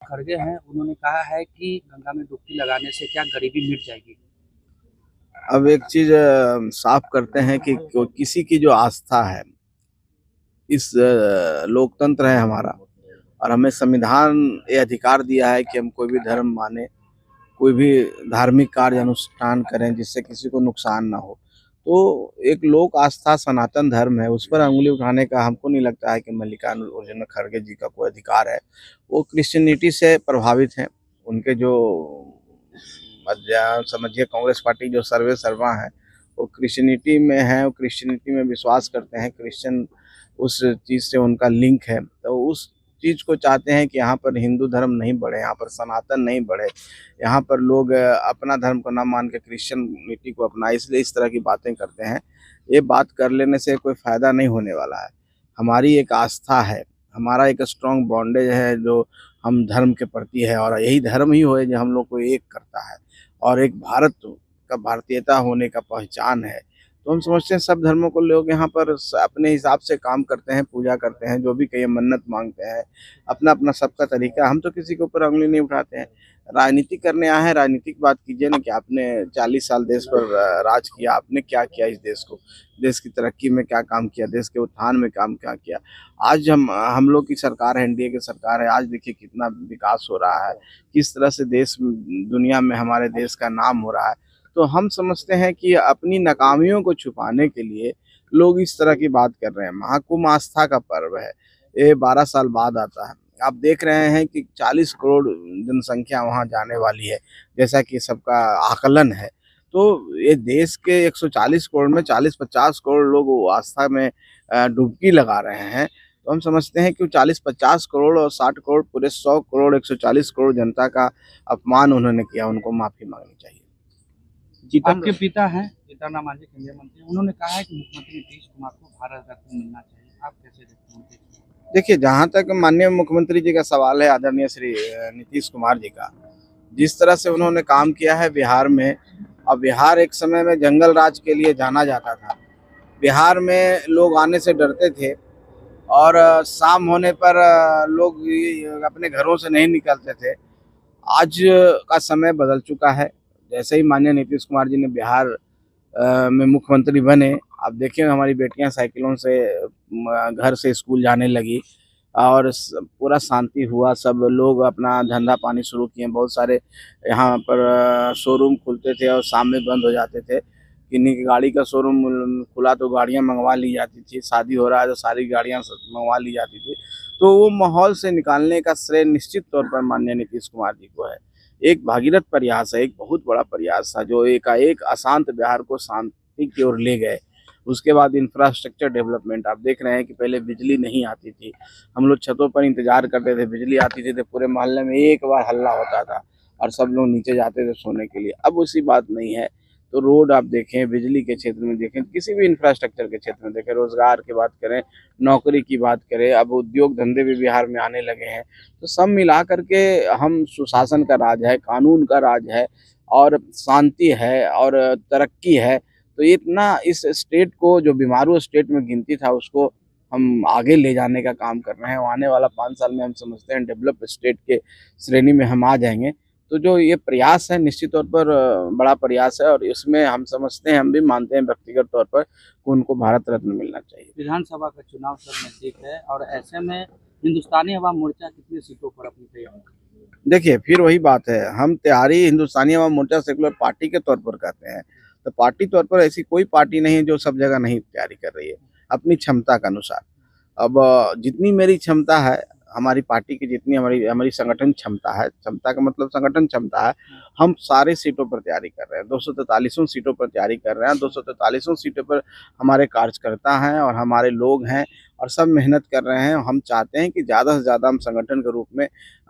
खड़गे हैं, उन्होंने कहा है कि गंगा में डुबकी लगाने से क्या गरीबी मिट जाएगी। अब एक चीज साफ करते हैं कि किसी की जो आस्था है, इस लोकतंत्र है हमारा, और हमें संविधान ये अधिकार दिया है कि हम कोई भी धर्म माने, कोई भी धार्मिक कार्य अनुष्ठान करें जिससे किसी को नुकसान ना हो। तो एक लोक आस्था सनातन धर्म है, उस पर अंगुली उठाने का हमको नहीं लगता है कि मल्लिकार्जुन खड़गे जी का कोई अधिकार है। वो क्रिश्चियनिटी से प्रभावित हैं। उनके जो समझिए कांग्रेस पार्टी जो सर्वे सर्वा है, वो क्रिश्चियनिटी में है, वो क्रिश्चियनिटी में विश्वास करते हैं, क्रिश्चियन उस चीज़ से उनका लिंक है। तो उस चीज़ को चाहते हैं कि यहाँ पर हिंदू धर्म नहीं बढ़े, यहाँ पर सनातन नहीं बढ़े, यहाँ पर लोग अपना धर्म को ना मान के क्रिश्चियनिटी को अपनाए, इसलिए इस तरह की बातें करते हैं। ये बात कर लेने से कोई फ़ायदा नहीं होने वाला है। हमारी एक आस्था है, हमारा एक स्ट्रॉन्ग बॉन्डेज है जो हम धर्म के प्रति है, और यही धर्म ही है जो हम लोग को एक करता है, और एक भारत का भारतीयता होने का पहचान है। तो हम समझते हैं सब धर्मों को लोग यहाँ पर अपने हिसाब से काम करते हैं, पूजा करते हैं, जो भी कहिए मन्नत मांगते हैं, अपना अपना सबका तरीका। हम तो किसी के ऊपर उंगली नहीं उठाते हैं। राजनीति करने आए हैं, राजनीतिक बात कीजिए ना कि आपने 40 साल देश पर राज किया, आपने क्या किया इस देश को, देश की तरक्की में क्या काम किया, देश के उत्थान में काम क्या किया। आज हम लोग की सरकार है, एनडीए की सरकार है, आज देखिए कितना विकास हो रहा है, किस तरह से देश दुनिया में हमारे देश का नाम हो रहा है। तो हम समझते हैं कि अपनी नाकामियों को छुपाने के लिए लोग इस तरह की बात कर रहे हैं। महाकुंभ आस्था का पर्व है, ये 12 साल बाद आता है। आप देख रहे हैं कि 40 करोड़ जनसंख्या वहां जाने वाली है, जैसा कि सबका आकलन है। तो ये देश के 140 करोड़ में 40-50 करोड़ लोग वो आस्था में डुबकी लगा रहे हैं। तो हम समझते हैं कि 40-50 करोड़ और 60 करोड़ पूरे 100 करोड़ 140 करोड़ जनता का अपमान उन्होंने किया, उनको माफी मांगनी चाहिए। आपके पिता हैं जीतन मांझी, केंद्रीय मंत्री, उन्होंने कहा है कि मुख्यमंत्री नीतीश कुमार को भारत रत्न मिलना चाहिए। आप कैसे देखते हैं? देखिए, जहाँ तक माननीय मुख्यमंत्री जी का सवाल है, आदरणीय श्री नीतीश कुमार जी का, जिस तरह से उन्होंने काम किया है बिहार में, और बिहार एक समय में जंगल राज के लिए जाना जाता था। बिहार में लोग आने से डरते थे, और शाम होने पर लोग अपने घरों से नहीं निकलते थे। आज का समय बदल चुका है। जैसे ही माननीय नीतीश कुमार जी ने बिहार में मुख्यमंत्री बने, आप देखिए हमारी बेटियां साइकिलों से घर से स्कूल जाने लगी, और पूरा शांति हुआ, सब लोग अपना धंधा पानी शुरू किए। बहुत सारे यहाँ पर शोरूम खुलते थे और शाम में बंद हो जाते थे। किन्हीं की गाड़ी का शोरूम खुला तो गाड़ियाँ मंगवा ली जाती थी, शादी हो रहा है तो सारी गाड़ियाँ मंगवा ली जाती थी। तो वो माहौल से निकालने का श्रेय निश्चित तौर पर माननीय नीतीश कुमार जी को है। एक भागीरथ प्रयास है, एक बहुत बड़ा प्रयास था जो एकाएक अशांत बिहार को शांति की ओर ले गए। उसके बाद इंफ्रास्ट्रक्चर डेवलपमेंट, आप देख रहे हैं कि पहले बिजली नहीं आती थी, हम लोग छतों पर इंतजार करते थे, बिजली आती थी तो पूरे मोहल्ले में एक बार हल्ला होता था और सब लोग नीचे जाते थे सोने के लिए। अब उसी बात नहीं है। तो रोड आप देखें, बिजली के क्षेत्र में देखें, किसी भी इंफ्रास्ट्रक्चर के क्षेत्र में देखें, रोजगार की बात करें, नौकरी की बात करें, अब उद्योग धंधे भी बिहार में आने लगे हैं। तो सब मिला करके हम सुशासन का राज है, कानून का राज है, और शांति है और तरक्की है। तो इतना इस स्टेट को, जो बीमारू स्टेट में गिनती था, उसको हम आगे ले जाने का काम कर रहे हैं। आने वाला 5 साल में हम समझते हैं डेवलप स्टेट के श्रेणी में हम आ जाएंगे। तो जो ये प्रयास है निश्चित तौर पर बड़ा प्रयास है, और इसमें हम समझते हैं, हम भी मानते हैं व्यक्तिगत तौर पर कि उनको भारत रत्न मिलना चाहिए। विधानसभा का चुनाव सब नजदीक है और ऐसे में हिंदुस्तानी अवाम मोर्चा कितनी सीटों पर अपनी तैयारी? देखिए, फिर वही बात है, हम तैयारी हिंदुस्तानी अवाम मोर्चा सेकुलर पार्टी के तौर पर करते हैं। तो पार्टी तौर पर ऐसी कोई पार्टी नहीं है जो सब जगह नहीं तैयारी कर रही है, अपनी क्षमता के अनुसार। अब जितनी मेरी क्षमता है, हमारी पार्टी की जितनी हमारी हमारी संगठन क्षमता है, क्षमता का मतलब संगठन क्षमता है, हम सारे सीटों पर तैयारी कर रहे हैं। 243 सीटों पर तैयारी कर रहे हैं। 243 सीटों पर हमारे कार्यकर्ता हैं और हमारे लोग हैं, और सब मेहनत कर रहे हैं। हम चाहते हैं कि ज़्यादा से ज़्यादा हम संगठन के रूप में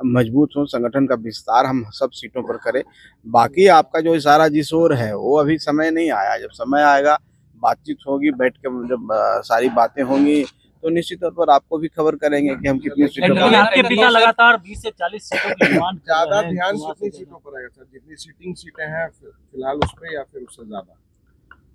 मजबूत हों, संगठन का विस्तार हम सब सीटों पर करें। बाकी आपका जो इशारा जिस ओर है, वो अभी समय नहीं आया। जब समय आएगा, बातचीत होगी, बैठ के जब सारी बातें होंगी, तो निश्चित तौर पर आपको भी खबर करेंगे कि हम कितनी सीटों पर। आपके पिता लगातार 20 से 40 सीटों की डिमांड कर ज्यादा रहे हैं। ध्यान कितनी सीटों पर आएगा सर? जितनी सीटिंग सीटें हैं फिलहाल उस पे, या फिर उससे ज्यादा?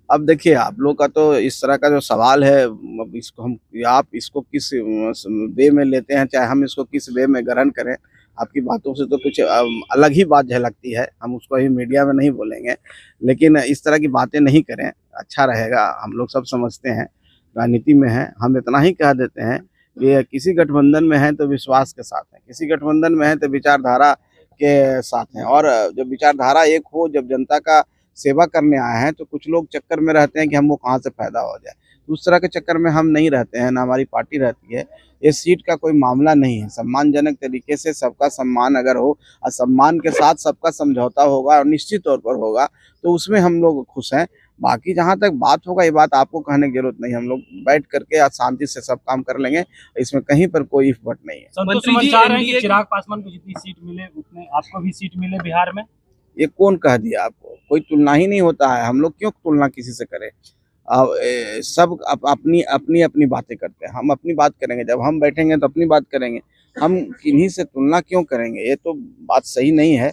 अब देखिए, आप लोग का तो इस तरह का जो सवाल है, अब इसको हम, आप इसको किस वे में लेते हैं, चाहे हम इसको किस वे में ग्रहण करें, आपकी बातों से तो कुछ अलग ही बात झलकती है, हम उसको अभी मीडिया में नहीं बोलेंगे, लेकिन इस तरह की बातें नहीं करें, अच्छा रहेगा। हम लोग सब समझते हैं, राजनीति में हैं, हम इतना ही कह देते हैं कि किसी गठबंधन में हैं तो विश्वास के साथ हैं, किसी गठबंधन में हैं तो विचारधारा के साथ हैं, और जब विचारधारा एक हो, जब जनता का सेवा करने आए हैं, तो कुछ लोग चक्कर में रहते हैं कि हमको कहाँ से फायदा हो जाए। तो उस तरह के चक्कर में हम नहीं रहते हैं, ना हमारी पार्टी रहती है। ये सीट का कोई मामला नहीं है, सम्मानजनक तरीके से सबका सम्मान अगर हो और सम्मान के साथ सबका समझौता होगा और निश्चित तौर पर होगा, तो उसमें हम लोग खुश हैं। बाकी जहाँ तक बात होगा, ये बात आपको कहने की जरूरत नहीं, हम लोग बैठ करके आज शांति से सब काम कर लेंगे, इसमें कहीं पर कोई इफर्ट नहीं है। संतोष सुमन चाह रहे हैं कि चिराग पासवान को जितनी सीट मिले उतने आपको भी सीट मिले बिहार में। ये कौन कह दिया आपको? कोई तुलना ही नहीं होता है, हम लोग क्यों तुलना किसी से करें? सब अपनी अपनी अपनी बातें करते हैं, हम अपनी बात करेंगे, जब हम बैठेंगे तो अपनी बात करेंगे, हम किन्हीं से तुलना क्यों करेंगे? ये तो बात सही नहीं है।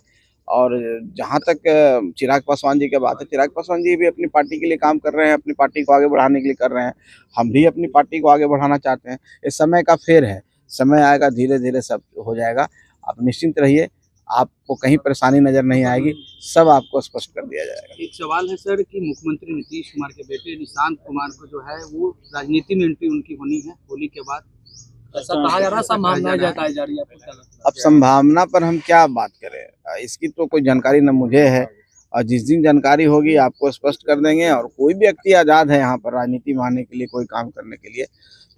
और जहाँ तक चिराग पासवान जी की बात है, चिराग पासवान जी भी अपनी पार्टी के लिए काम कर रहे हैं, अपनी पार्टी को आगे बढ़ाने के लिए कर रहे हैं, हम भी अपनी पार्टी को आगे बढ़ाना चाहते हैं। ये समय का फेर है, समय आएगा, धीरे धीरे सब हो जाएगा, आप निश्चिंत रहिए, आपको कहीं परेशानी नजर नहीं आएगी, सब आपको स्पष्ट कर दिया जाएगा। एक सवाल है सर कि मुख्यमंत्री नीतीश कुमार के बेटे निशांत कुमार को जो है वो राजनीति में एंट्री उनकी होनी है होली के बाद, ऐसा कहा जा रहा है, संभावना जताई जा रही है, आपको क्या लगता है? अब संभावना पर हम क्या बात करें, इसकी तो कोई जानकारी न मुझे है, और जिस दिन जानकारी होगी आपको स्पष्ट कर देंगे। और कोई भी व्यक्ति आज़ाद है यहाँ पर राजनीति में आने के लिए, कोई काम करने के लिए।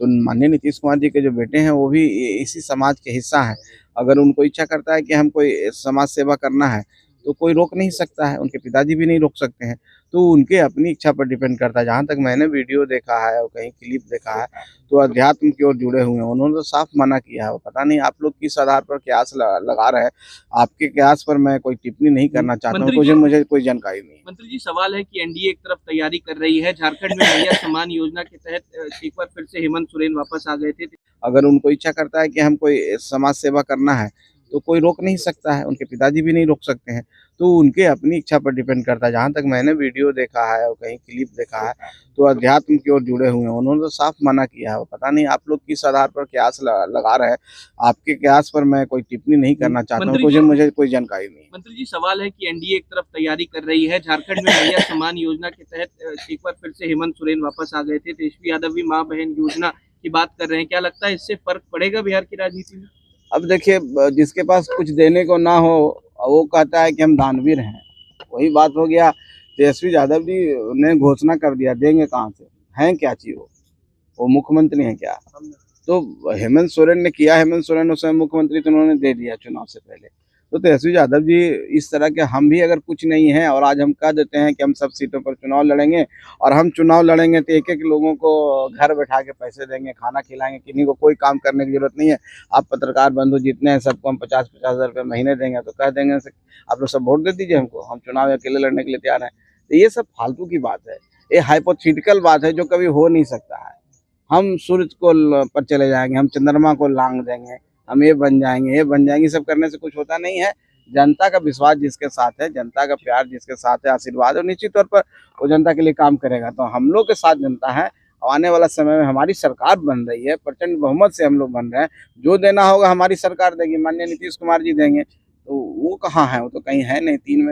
तो माननीय नीतीश कुमार जी के जो बेटे हैं वो भी इसी समाज के हिस्सा हैं। अगर उनको इच्छा करता है कि हम कोई समाज सेवा करना है तो कोई रोक नहीं सकता है, उनके पिताजी भी नहीं रोक सकते हैं, तो उनके अपनी इच्छा पर डिपेंड करता है। जहाँ तक मैंने वीडियो देखा है और कहीं क्लिप देखा है, तो अध्यात्म की ओर जुड़े हुए हैं, उन्होंने तो साफ मना किया है। पता नहीं आप लोग किस आधार पर कयास लगा रहे हैं, आपके कयास पर मैं कोई टिप्पणी नहीं करना चाहता हूँ, मुझे कोई जानकारी नहीं है। मंत्री जी सवाल है कि एनडीए एक तरफ तैयारी कर रही है, झारखंड में भैया सम्मान योजना के तहत एक बार फिर से हेमंत सोरेन वापस आ गए थे। अगर उनको इच्छा करता है कि हम कोई समाज सेवा करना है तो कोई रोक नहीं सकता है, उनके पिताजी भी नहीं रोक सकते हैं, तो उनके अपनी इच्छा पर डिपेंड करता है। जहाँ तक मैंने वीडियो देखा है और कहीं क्लिप देखा है, तो अध्यात्म की ओर जुड़े हुए हैं, उन्होंने तो साफ मना किया है। पता नहीं आप लोग किस आधार पर कयास लगा रहे हैं, आपके कयास पर मैं कोई टिप्पणी नहीं करना चाहता हूँ, मुझे कोई जानकारी नहीं है। मंत्री जी सवाल है कि एनडीए एक तरफ तैयारी कर रही है, झारखंड में भैया सम्मान योजना के तहत एक बार फिर से हेमंत सोरेन वापस आ गए थे, तेजस्वी यादव भी माँ बहन योजना की बात कर रहे हैं, क्या लगता है इससे फर्क पड़ेगा बिहार की राजनीति में? अब देखिए, जिसके पास कुछ देने को ना हो वो कहता है कि हम दानवीर हैं, वही बात हो गया। तेजस्वी यादव जी ने घोषणा कर दिया, देंगे कहाँ से? हैं क्या चीज वो मुख्यमंत्री हैं क्या? तो हेमंत सोरेन ने किया, हेमंत सोरेन उस समय मुख्यमंत्री तो उन्होंने दे दिया चुनाव से पहले। तो तेजस्वी यादव जी इस तरह के, हम भी अगर कुछ नहीं है और आज हम कह देते हैं कि हम सब सीटों पर चुनाव लड़ेंगे, और हम चुनाव लड़ेंगे तो एक एक लोगों को घर बैठा के पैसे देंगे, खाना खिलाएंगे, किन्हीं को कोई काम करने की जरूरत नहीं है। आप पत्रकार बंधु जितने हैं सबको हम 50-50 हज़ार रुपये महीने देंगे, तो कह देंगे आप लोग सब वोट दे दीजिए हमको, हम चुनाव अकेले लड़ने के लिए तैयार हैं। तो ये सब फालतू की बात है, ये हाइपोथेटिकल बात है जो कभी हो नहीं सकता है। हम सूरज को पर चले जाएंगे, हम चंद्रमा को लांग देंगे, हम ये बन जाएंगे, ये बन जाएंगे, सब करने से कुछ होता नहीं है। जनता का विश्वास जिसके साथ है, जनता का प्यार जिसके साथ है, आशीर्वाद, और निश्चित तौर पर वो जनता के लिए काम करेगा। तो हम लोग के साथ जनता है, आने वाला समय में हमारी सरकार बन रही है, प्रचंड बहुमत से हम लोग बन रहे हैं, जो देना होगा हमारी सरकार देगी, माननीय नीतीश कुमार जी देंगे। तो वो कहाँ है? वो तो कहीं है नहीं, 3 में